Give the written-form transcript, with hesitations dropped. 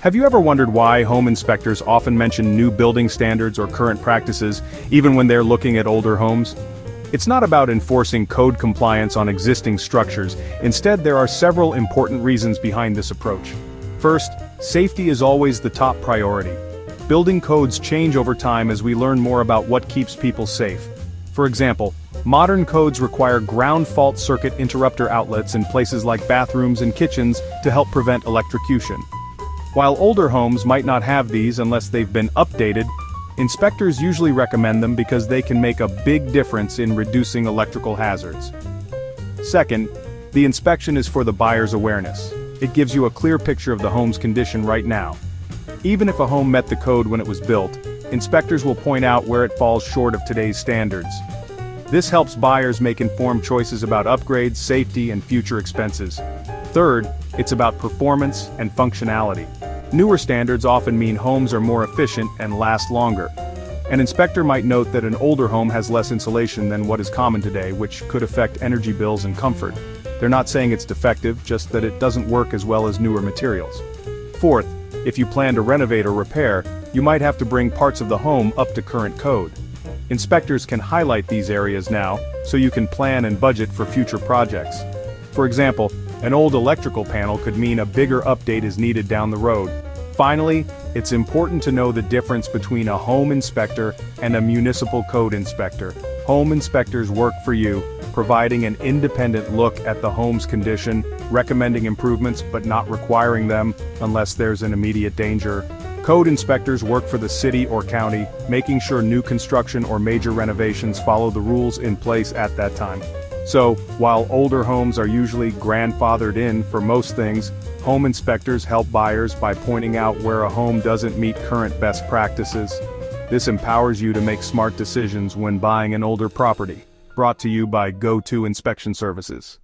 Have you ever wondered why home inspectors often mention new building standards or current practices, even when they're looking at older homes? It's not about enforcing code compliance on existing structures. Instead, there are several important reasons behind this approach. First, safety is always the top priority. Building codes change over time as we learn more about what keeps people safe. For example, modern codes require ground fault circuit interrupter outlets in places like bathrooms and kitchens to help prevent electrocution. While older homes might not have these unless they've been updated, inspectors usually recommend them because they can make a big difference in reducing electrical hazards. Second, the inspection is for the buyer's awareness. It gives you a clear picture of the home's condition right now. Even if a home met the code when it was built, inspectors will point out where it falls short of today's standards. This helps buyers make informed choices about upgrades, safety, and future expenses. Third, it's about performance and functionality. Newer standards often mean homes are more efficient and last longer. An inspector might note that an older home has less insulation than what is common today, which could affect energy bills and comfort. They're not saying it's defective, just that it doesn't work as well as newer materials. Fourth, if you plan to renovate or repair, you might have to bring parts of the home up to current code. Inspectors can highlight these areas now, so you can plan and budget for future projects. For example, an old electrical panel could mean a bigger update is needed down the road. Finally, it's important to know the difference between a home inspector and a municipal code inspector. Home inspectors work for you, providing an independent look at the home's condition, recommending improvements but not requiring them unless there's an immediate danger. Code inspectors work for the city or county, making sure new construction or major renovations follow the rules in place at that time. So, while older homes are usually grandfathered in for most things, home inspectors help buyers by pointing out where a home doesn't meet current best practices. This empowers you to make smart decisions when buying an older property. Brought to you by Go-To Inspection Services.